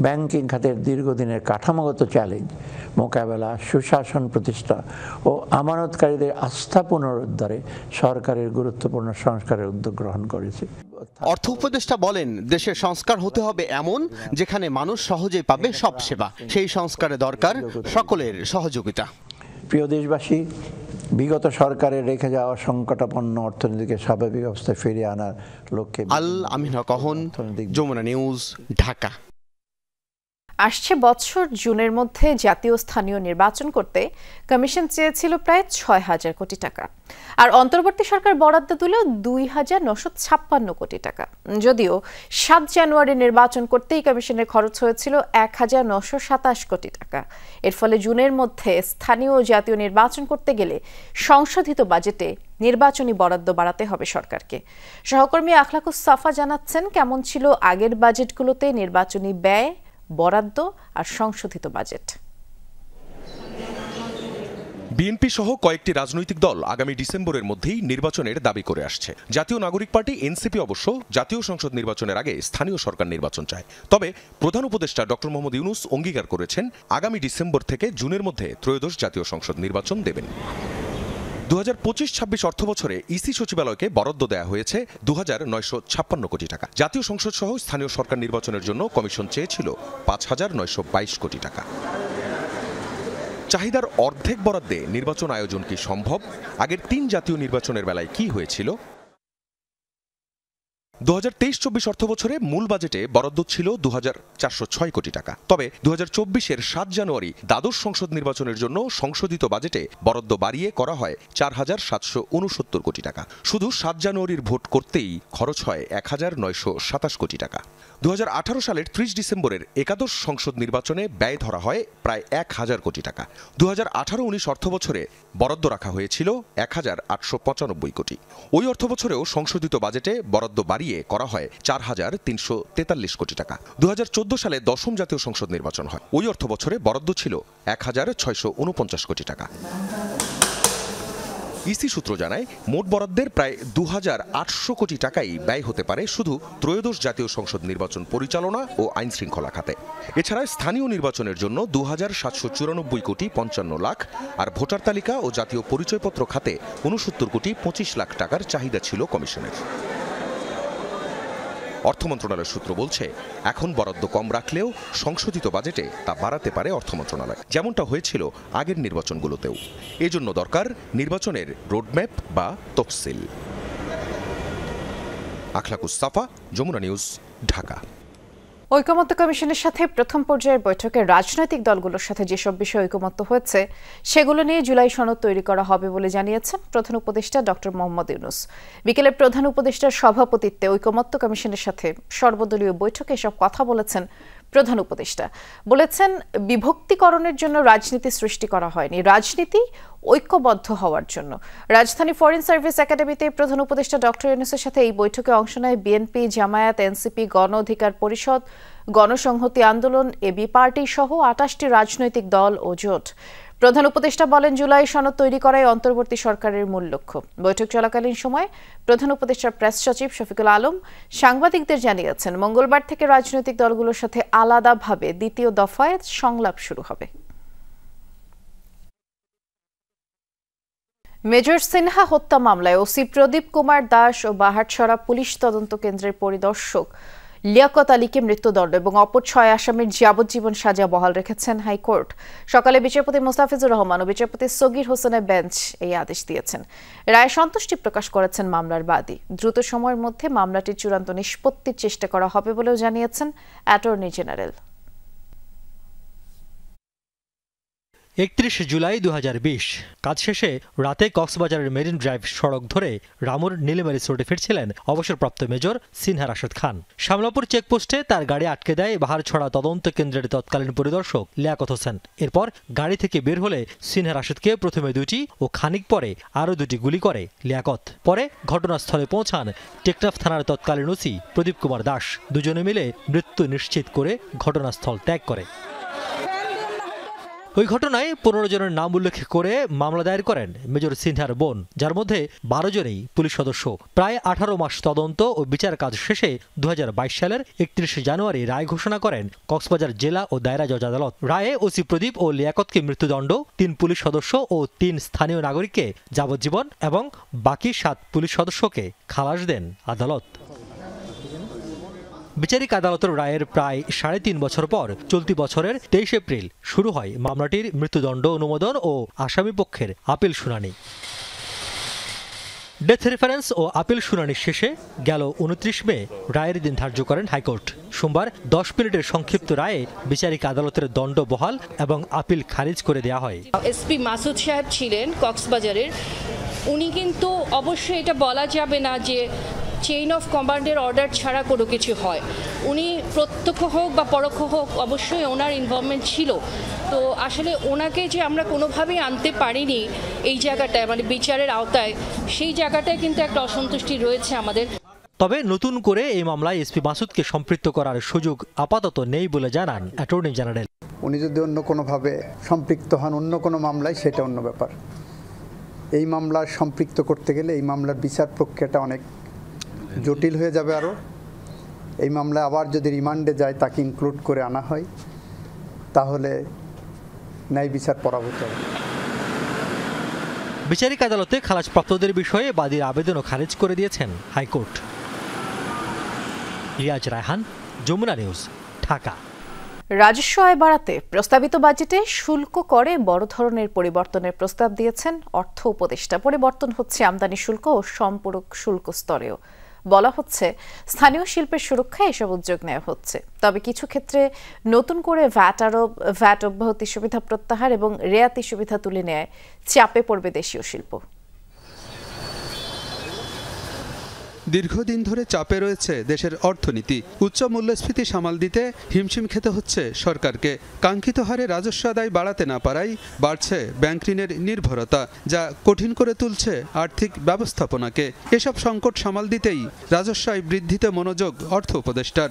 ব্যাংকিং খাতের দীর্ঘদিনের কাঠামোগত চ্যালেঞ্জ মোকাবেলা, সুশাসন প্রতিষ্ঠা ও আমানতকারীদের আস্থা পুনরুদ্ধারে সরকারের গুরুত্বপূর্ণ সংস্কারের উদ্যোগ গ্রহণ করেছে। অর্থ উপদেষ্টা বলেন, দেশের সংস্কার হতে হবে এমন যেখানে মানুষ সহজেই পাবে সব সেবা। সেই সংস্কারে দরকার সকলের সহযোগিতা। প্রিয় দেশবাসী, বিগত সরকারের রেখে যাওয়া সংকটাপন্ন অর্থনীতিকে স্বাভাবিক অবস্থায় ফিরিয়ে আনার লক্ষ্যে আল আমিন কহন, যমুনা নিউজ, ঢাকা। আসছে বছর জুনের মধ্যে জাতীয় স্থানীয় নির্বাচন করতে কমিশন চেয়েছিল প্রায় 6,000 কোটি টাকা, আর অন্তর্বর্তী সরকার বরাদ্দ দিল 2,956 কোটি টাকা। যদিও 7 জানুয়ারি নির্বাচন করতেই কমিশনের খরচ হয়েছিল 1,927 কোটি টাকা। এর ফলে জুনের মধ্যে স্থানীয় ও জাতীয় নির্বাচন করতে গেলে সংশোধিত বাজেটে নির্বাচনী বরাদ্দ বাড়াতে হবে সরকারকে। সহকর্মী আখলাকুস সাফা জানাচ্ছেন, কেমন ছিল আগের বাজেটগুলোতে নির্বাচনী ব্যয়, বরাদ্দ আর সংশোধিত বাজেট। বিএনপি সহ কয়েকটি রাজনৈতিক দল আগামী ডিসেম্বরের মধ্যেই নির্বাচনের দাবি করে আসছে। জাতীয় নাগরিক পার্টি এনসিপি অবশ্য জাতীয় সংসদ নির্বাচনের আগে স্থানীয় সরকার নির্বাচন চায়। তবে প্রধান উপদেষ্টা ডক্টর মোহাম্মদ ইউনূস অঙ্গীকার করেছেন আগামী ডিসেম্বর থেকে জুনের মধ্যে ত্রয়োদশ জাতীয় সংসদ নির্বাচন দেবেন। 2025-26 অর্থবছরে ইসি সচিবালয়কে বরাদ্দ দেয়া হয়েছে 2,956 কোটি টাকা। জাতীয় সংসদ সহ স্থানীয় সরকার নির্বাচনের জন্য কমিশন চেয়েছিল 5,922 কোটি টাকা। চাহিদার অর্ধেক বরাদ্দে নির্বাচন আয়োজন কি সম্ভব? আগের 3 জাতীয় নির্বাচনের বেলায় কি হয়েছিল? 2023-24 অর্থবছরে মূল বাজেটে বরাদ্দ ছিল 2,406 কোটি টাকা। তবে 2024-এর 7 জানুয়ারি দ্বাদশ সংসদ নির্বাচনের জন্য সংশোধিত বাজেটে বরাদ্দ বাড়িয়ে করা হয় 4,769 কোটি টাকা। শুধু 7 জানুয়ারির ভোট করতেই খরচ হয় 1,927 কোটি টাকা। 2018 সালের 30 ডিসেম্বরের একাদশ সংসদ নির্বাচনে ব্যয় ধরা হয় প্রায় 1,000 কোটি টাকা। 2018-19 অর্থবছরে বরাদ্দ রাখা হয়েছিল 1,895 কোটি। ওই অর্থবছরেও সংশোধিত বাজেটে বরাদ্দ বাড়িয়ে করা হয় 4,343 কোটি টাকা। 2014 সালে দশম জাতীয় সংসদ নির্বাচন হয়। ওই অর্থবছরে বরাদ্দ ছিল 1,649 কোটি টাকা। ইসি সূত্র জানায় মোট বরাদ্দের প্রায় 2,800 কোটি টাকাই ব্যয় হতে পারে শুধু ত্রয়োদশ জাতীয় সংসদ নির্বাচন পরিচালনা ও আইন শৃঙ্খলা খাতে। এছাড়া স্থানীয় নির্বাচনের জন্য 2,794 কোটি 55 লাখ আর ভোটার তালিকা ও জাতীয় পরিচয়পত্র খাতে 69 কোটি 25 লাখ টাকার চাহিদা ছিল কমিশনের। অর্থ মন্ত্রণালয়ের সূত্র বলছে এখন বরাদ্দ কম রাখলেও সংশোধিত বাজেটে তা বাড়াতে পারে অর্থ মন্ত্রণালয়, যেমনটা হয়েছিল আগের নির্বাচনগুলোতেও। এজন্য দরকার নির্বাচনের রোডম্যাপ বা তফসিল। আখলাকুস সাফা, যমুনা নিউজ, ঢাকা। ঐকমত্য কমিশনের সাথে প্রথম পর্যায়ের বৈঠকে রাজনৈতিক দলগুলোর সাথে যেসব বিষয়ে ঐকমত্য হয়েছে সেগুলো নিয়ে জুলাই সনদ তৈরি করা হবে বলে জানিয়েছেন প্রধান উপদেষ্টা ডক্টর মোহাম্মদ ইউনূস। বিকেলে প্রধান উপদেষ্টার সভাপতিত্বে ঐকমত্য কমিশনের সাথে সর্বদলীয় বৈঠকে এসব কথা বলেছেন প্রধান উপদেষ্টা। বলেছেন বিভক্তিকরণের জন্য রাজনীতি সৃষ্টি করা হয়নি, রাজনীতি ঐক্যবদ্ধ হওয়ার জন্য। রাজধানী ফরেন সার্ভিস একাডেমিতে প্রধান উপদেষ্টা ডক্টর ইউনূসের সাথে এই বৈঠকে অংশ নেয় বিএনপি, জামায়াত, এনসিপি, গণ অধিকার পরিষদ, গণসংহতি আন্দোলন, এবি পার্টি সহ 28টি রাজনৈতিক দল ও জোট। প্রধান উপদেষ্টা বলেন জুলাই সনদ তৈরি করাই অন্তর্বর্তী সরকারের মূল লক্ষ্য। বৈঠক চলাকালীন সময় প্রধান উপদেষ্টার প্রেস সচিব শফিকুল আলম সাংবাদিকদের জানিয়েছেন মঙ্গলবার থেকে রাজনৈতিক দলগুলোর সাথে আলাদাভাবে দ্বিতীয় দফায় সংলাপ শুরু হবে। মেজর সিনহা হত্যা মামলায় ওসি প্রদীপ কুমার দাস ও বাহারছড়া পুলিশ তদন্ত কেন্দ্রের পরিদর্শক লিয়াকত আলীকে মৃত্যুদণ্ড এবং অপর 6 আসামির যাবজ্জীবন সাজা বহাল রেখেছেন হাইকোর্ট। সকালে বিচারপতি মোস্তাফিজুর রহমান ও বিচারপতি সগির হোসেনের বেঞ্চ এই আদেশ দিয়েছেন। রায়ে সন্তুষ্টি প্রকাশ করেছেন মামলার বাদী। দ্রুত সময়ের মধ্যে মামলাটির চূড়ান্ত নিষ্পত্তির চেষ্টা করা হবে বলেও জানিয়েছেন অ্যাটর্নি জেনারেল। 31 জুলাই 2020 কাজ শেষে রাতে কক্সবাজারের মেরিন ড্রাইভ সড়ক ধরে রামুর নীলিমারি রোডে ফিরছিলেন অবসরপ্রাপ্ত মেজর সিনহা রাশেদ খান। শামলাপুর চেকপোস্টে তার গাড়ি আটকে দেয় বাহারছড়া তদন্ত কেন্দ্রের তৎকালীন পরিদর্শক লিয়াকত হোসেন। এরপর গাড়ি থেকে বের হলে সিনহা রাশেদকে প্রথমে 2টি ও খানিক পরে আরও 2টি গুলি করে লিয়াকত। পরে ঘটনাস্থলে পৌঁছান টেকনাফ থানার তৎকালীন ওসি প্রদীপ কুমার দাস। দুজনে মিলে মৃত্যু নিশ্চিত করে ঘটনাস্থল ত্যাগ করে। ওই ঘটনায় 15 জনের নাম উল্লেখ করে মামলা দায়ের করেন মেজর সিনহার বোন, যার মধ্যে 12 জনই পুলিশ সদস্য। প্রায় 18 মাস তদন্ত ও বিচার কাজ শেষে 2022 সালের 31 জানুয়ারি রায় ঘোষণা করেন কক্সবাজার জেলা ও দায়রা জজ আদালত। রায়ে ওসি প্রদীপ ও লিয়াকতকে মৃত্যুদণ্ড, 3 পুলিশ সদস্য ও 3 স্থানীয় নাগরিককে যাবজ্জীবন এবং বাকি 7 পুলিশ সদস্যকে খালাস দেন আদালত। বিচারিক আদালতের রায়ের প্রায় 3.5 বছর পর চলতি বছরের 23 এপ্রিল শুরু হয় মামলাটির মৃত্যুদণ্ড অনুমোদন ও আসামি পক্ষের আপিল শুনানি। ডেথ রেফারেন্স ও আপিল শুনানি শেষে গেল 29 মে রায়ের দিন ধার্য করেন হাইকোর্ট। সোমবার 10 মিনিটের সংক্ষিপ্ত রায়ে বিচারিক আদালতের দণ্ড বহাল এবং আপিল খারিজ করে দেওয়া হয়। এসপি মাসুদ সাহেব ছিলেন কক্সবাজারের, উনি কিন্তু অবশ্যই এটা বলা যাবে না যে চেইন অফ কমান্ডের অর্ডার ছাড়া কোনো কিছু হয়। উনি প্রত্যক্ষ হোক বা পরোক্ষ হোক অবশ্যই ওনার ইনভলভমেন্ট ছিল। তো আসলে ওনাকে যে আমরা কোনোভাবেই আনতে পারিনি এই জায়গাটায়, মানে বিচারের আওতায়, সেই জায়গাটায় কিন্তু একটা অসন্তুষ্টি রয়েছে আমাদের। তবে নতুন করে এই মামলায় এসপি মাসুদকে সম্পৃক্ত করার সুযোগ আপাতত নেই বলে জানান অ্যাটর্নি জেনারেল। উনি যদি অন্য কোনোভাবে সম্পৃক্ত হন অন্য কোনো মামলায়, সেটা অন্য ব্যাপার। এই মামলার সম্পৃক্ত করতে গেলে এই মামলার বিচার প্রক্রিয়াটা অনেক জটিল হয়ে যাবে আরও। এই মামলায় আবার যদি রিমান্ডে যায়, তাকে ইনক্লুড করে আনা হয়, তাহলে ন্যায় বিচার পরাভূত হবে। বিচারিক আদালতে খালাসপ্রাপ্তদের বিষয়ে বাদীর আবেদনও খারিজ করে দিয়েছেন হাইকোর্ট। রিয়াজ রায়হান, যমুনা নিউজ, ঢাকা। রাজস্ব আয় বাড়াতে প্রস্তাবিত বাজেটে শুল্ক করে বড় ধরনের পরিবর্তনের প্রস্তাব দিয়েছেন অর্থ উপদেষ্টা। পরিবর্তন হচ্ছে আমদানি শুল্ক ও সম্পূরক শুল্ক স্তরেও। বলা হচ্ছে স্থানীয় শিল্পের সুরক্ষায় এসব উদ্যোগ নেওয়া হচ্ছে। তবে কিছু ক্ষেত্রে নতুন করে ভ্যাট অব্যাহতি সুবিধা প্রত্যাহার এবং রেয়াতি সুবিধা তুলে নেয় চাপে পড়বে দেশীয় শিল্প। দীর্ঘদিন ধরে চাপে রয়েছে দেশের অর্থনীতি। উচ্চ মূল্যস্ফীতি সামাল দিতে হিমশিম খেতে হচ্ছে সরকারকে। কাঙ্ক্ষিত হারে রাজস্ব আদায় বাড়াতে না পারায় বাড়ছে ব্যাংক ঋণের নির্ভরতা, যা কঠিন করে তুলছে আর্থিক ব্যবস্থাপনাকে। এসব সংকট সামাল দিতেই রাজস্ব আয় বৃদ্ধিতে মনোযোগ অর্থ উপদেষ্টার।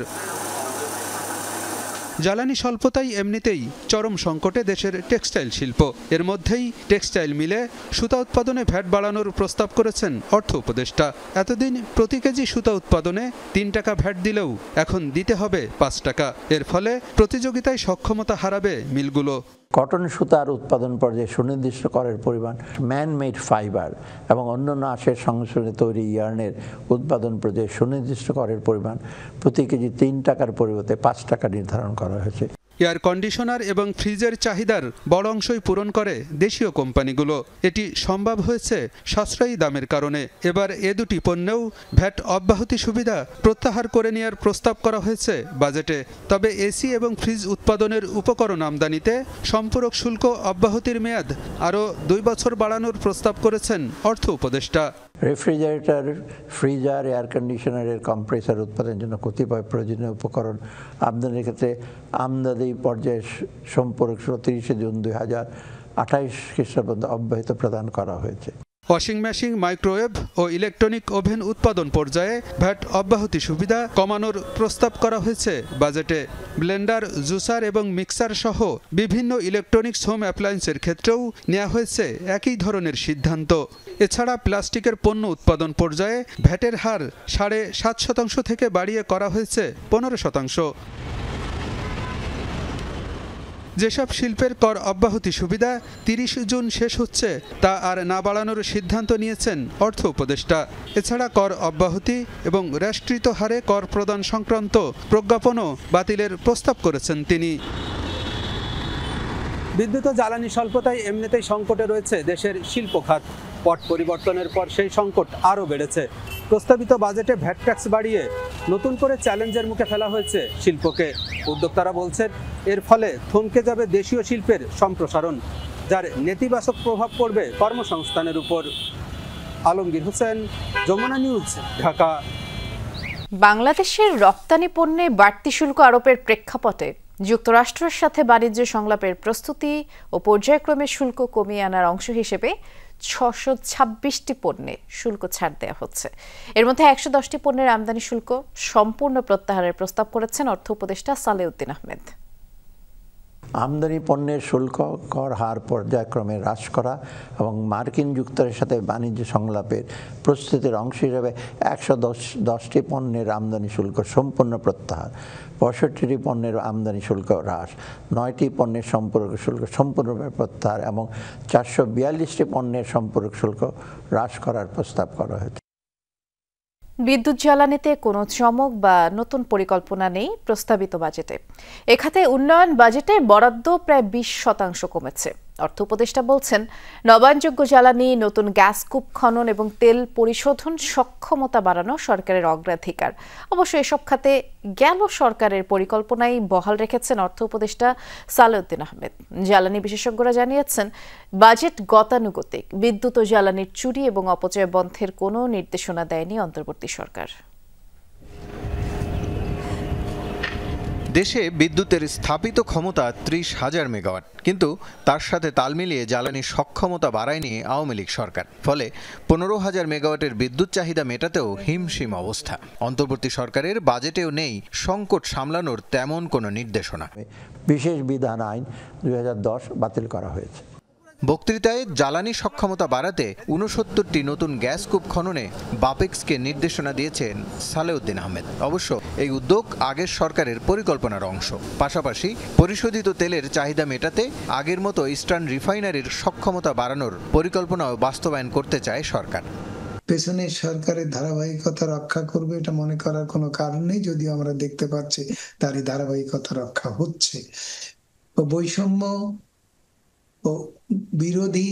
জ্বালানি স্বল্পতাই এমনিতেই চরম সংকটে দেশের টেক্সটাইল শিল্প। এর মধ্যেই টেক্সটাইল মিলে সুতা উৎপাদনে ভ্যাট বাড়ানোর প্রস্তাব করেছেন অর্থ উপদেষ্টা। এতদিন প্রতি কেজি সুতা উৎপাদনে 3 টাকা ভ্যাট দিলেও এখন দিতে হবে 5 টাকা। এর ফলে প্রতিযোগিতায় সক্ষমতা হারাবে মিলগুলো। কটন সুতার উৎপাদন পর্যায়ে সুনির্দিষ্ট করের পরিমাণ, ম্যান মেড ফাইবার এবং অন্যান্য আঁশের সংমিশ্রণে তৈরি ইয়ার্নের উৎপাদন পর্যায়ে সুনির্দিষ্ট করের পরিমাণ প্রতি কেজি 3 টাকার পরিবর্তে 5 টাকা নির্ধারণ করা হয়েছে। এয়ার কন্ডিশনার এবং ফ্রিজের চাহিদার বড় অংশই পূরণ করে দেশীয় কোম্পানিগুলো। এটি সম্ভব হয়েছে সাশ্রয়ী দামের কারণে। এবার এ দুটি পণ্যেও ভ্যাট অব্যাহতি সুবিধা প্রত্যাহার করে নেওয়ার প্রস্তাব করা হয়েছে বাজেটে। তবে এসি এবং ফ্রিজ উৎপাদনের উপকরণ আমদানিতে সম্পূরক শুল্ক অব্যাহতির মেয়াদ আরও 2 বছর বাড়ানোর প্রস্তাব করেছেন অর্থ উপদেষ্টা। রেফ্রিজারেটর, ফ্রিজার, এয়ার কন্ডিশনারের কম্প্রেসার উৎপাদনের জন্য কতিপয় প্রয়োজনীয় উপকরণ আমদানির ক্ষেত্রে আমদানি পর্যায়ে সম্পূরক 30 জুন 2028 খ্রিস্টাব্দ অব্যাহতি প্রদান করা হয়েছে। ওয়াশিং মেশিন, মাইক্রোওয়েভ ও ইলেকট্রনিক ওভেন উৎপাদন পর্যায়ে ভ্যাট অব্যাহতি সুবিধা কমানোর প্রস্তাব করা হয়েছে বাজেটে। ব্লেন্ডার, জুসার এবং মিক্সার সহ বিভিন্ন ইলেকট্রনিক্স হোম অ্যাপ্লায়েন্সের ক্ষেত্রেও নেওয়া হয়েছে একই ধরনের সিদ্ধান্ত। এছাড়া প্লাস্টিকের পণ্য উৎপাদন পর্যায়ে ভ্যাটের হার 7.5% থেকে বাড়িয়ে করা হয়েছে 15%। যেসব শিল্পের কর অব্যাহতি সুবিধা 30 জুন শেষ হচ্ছে, তা আর না বাড়ানোর সিদ্ধান্ত নিয়েছেন অর্থ উপদেষ্টা। এছাড়া কর অব্যাহতি এবং হ্রাসকৃত হারে কর প্রদান সংক্রান্ত প্রজ্ঞাপনও বাতিলের প্রস্তাব করেছেন তিনি। বিদ্যুৎ ও জ্বালানি স্বল্পতায় এমনিতেই সংকটে রয়েছে দেশের শিল্প খাত। পট পরিবর্তনের পর সেই সংকট আরও বেড়েছে। প্রস্তাবিত বাজেটে ভ্যাট ট্যাক্স বাড়িয়ে নতুন করে চ্যালেঞ্জের মুখে ফেলা হয়েছে শিল্পকে। উদ্যোক্তারা বলছেন এর ফলে থমকে যাবে দেশীয় শিল্পের সম্প্রসারণ, যার নেতিবাচক প্রভাব পড়বে কর্মসংস্থানের উপর। আলমগীর হোসেন, যমুনা নিউজ, ঢাকা। বাংলাদেশের রপ্তানি পণ্যে বাড়তি শুল্ক আরোপের প্রেক্ষাপটে যুক্তরাষ্ট্রের সাথে বাণিজ্য সংলাপের প্রস্তুতি ও পর্যায়ক্রমে শুল্ক কমিয়ে আনার অংশ হিসেবে 626টি পণ্যে শুল্ক ছাড় দেওয়া হচ্ছে। এর মধ্যে 110টি পণ্যের আমদানি শুল্ক সম্পূর্ণ প্রত্যাহারের প্রস্তাব করেছেন অর্থ উপদেষ্টা সালেউদ্দিন আহমেদ। আমদানি পণ্যের শুল্ক কর হার পর্যায়ক্রমে হ্রাস করা এবং মার্কিন যুক্তরাষ্ট্রের সাথে বাণিজ্য সংলাপের প্রস্তুতির অংশ হিসেবে 110টি পণ্যের আমদানি শুল্ক সম্পূর্ণ প্রত্যাহার, 65টি পণ্যের আমদানি শুল্ক হ্রাস, 9টি পণ্যের সম্পূরক শুল্ক সম্পূর্ণভাবে প্রত্যাহার এবং 442টি পণ্যের সম্পূরক শুল্ক হ্রাস করার প্রস্তাব করা হয়েছে। বিদ্যুৎ জ্বালানিতে কোনো চমক বা নতুন পরিকল্পনা নেই প্রস্তাবিত বাজেটে। এ খাতে উন্নয়ন বাজেটে বরাদ্দ প্রায় 20% কমেছে। অর্থ উপদেষ্টা বলছেন, নবায়নযোগ্য জ্বালানি, নতুন গ্যাস কূপ খনন এবং তেল পরিশোধন সক্ষমতা বাড়ানো সরকারের অগ্রাধিকার। অবশ্য এসব খাতে গেল সরকারের পরিকল্পনাই বহাল রেখেছেন অর্থ উপদেষ্টা সালেউদ্দিন আহমেদ। জ্বালানি বিশেষজ্ঞরা জানিয়েছেন, বাজেট গতানুগতিক। বিদ্যুৎ ও জ্বালানির চুরি এবং অপচয় বন্ধের কোনো নির্দেশনা দেয়নি অন্তর্বর্তী সরকার। দেশে বিদ্যুতের স্থাপিত ক্ষমতা 30,000 মেগাওয়াট, কিন্তু তার সাথে তাল মিলিয়ে জ্বালানি সক্ষমতা বাড়ায়নি আওয়ামী লীগ সরকার। ফলে 15,000 মেগাওয়াটের বিদ্যুৎ চাহিদা মেটাতেও হিমশিম অবস্থা। অন্তর্বর্তী সরকারের বাজেটেও নেই সংকট সামলানোর তেমন কোনো নির্দেশনা। বিশেষ বিধান আইন 2010 বাতিল করা হয়েছে। বক্তৃতায় জ্বালানি সক্ষমতা বাড়াতে 69টি নতুন গ্যাস কূপ খননে বাপেক্সকে নির্দেশনা দিয়েছেন সালেউদ্দিন আহমেদ। অবশ্য এই উদ্যোগ আগের সরকারের পরিকল্পনার অংশ। পাশাপাশি পরিশোধিত তেলের চাহিদা মেটাতে আগের মতো ইস্টার্ন রিফাইনারির সক্ষমতা বাড়ানোর পরিকল্পনাও বাস্তবায়ন করতে চায় সরকার। পেছনের সরকারের ধারাবাহিকতা রক্ষা করবে এটা মনে করার কোনো কারণ নেই, যদিও আমরা দেখতে পাচ্ছি তারই ধারাবাহিকতা রক্ষা হচ্ছে। বৈষম্য ও বিরোধী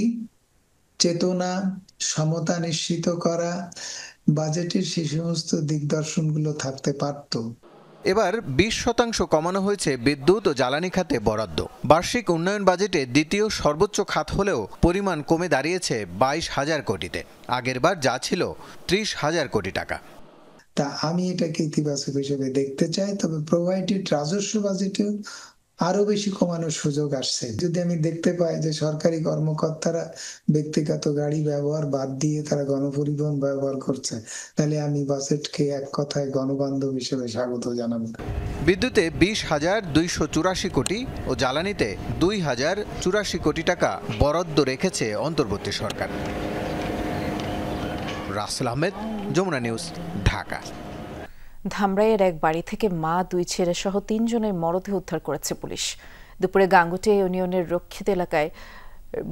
চেতনা, সমতা নিশ্চিত করা, বাজেটের সেই সমস্ত দিকদর্শনগুলো থাকতে পারত। এবার 20% কমানো হয়েছে বিদ্যুৎ ও জ্বালানি খাতে বরাদ্দ। বার্ষিক উন্নয়ন বাজেটে দ্বিতীয় সর্বোচ্চ খাত হলেও পরিমাণ কমে দাঁড়িয়েছে 22,000 কোটিতে। আগের বার যা ছিল 30,000 কোটি টাকা। তা আমি এটাকে ইতিবাচক হিসেবে দেখতে চাই, তবে প্রোভাইডেড রাজস্ব বাজেটেও আরো বেশি কমানোর সুযোগ আসছে। যদি আমি দেখতে পাই যে সরকারি কর্মকর্তারা ব্যক্তিগত গাড়ি ব্যবহার বাদ দিয়ে তারা গণপরিবহন ব্যবহার করছে, তাহলে আমি বাজেটকে এক কথায় গণবান্ধব হিসেবে স্বাগত জানাবো। বিদ্যুতে 20,284 কোটি ও জ্বালানিতে 2,084 কোটি টাকা বরাদ্দ রেখেছে অন্তর্বর্তী সরকার। রাসেল আহমেদ, যমুনা নিউজ, ঢাকা। ধামরাইয়ের এক বাড়ি থেকে মা, 2 ছেলে সহ 3 জনের মরদেহ উদ্ধার করেছে পুলিশ। দুপুরে গাঙ্গুটিয়া ইউনিয়নের রক্ষিত এলাকায়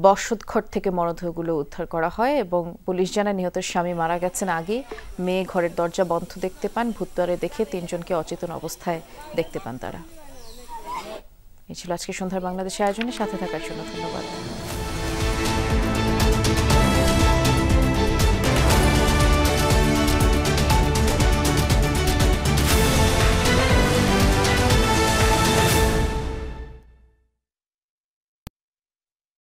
বসতঘর থেকে মরদেহগুলো উদ্ধার করা হয় এবং পুলিশ জানায় নিহতের স্বামী মারা গেছেন আগে। মেয়ে ঘরের দরজা বন্ধ দেখতে পান, ভূতদ্বারে দেখে 3 জনকে অচেতন অবস্থায় দেখতে পান তারা। এই ছিল আজকে সন্ধ্যার বাংলাদেশ আয়োজনে সাথে থাকার জন্য ধন্যবাদ।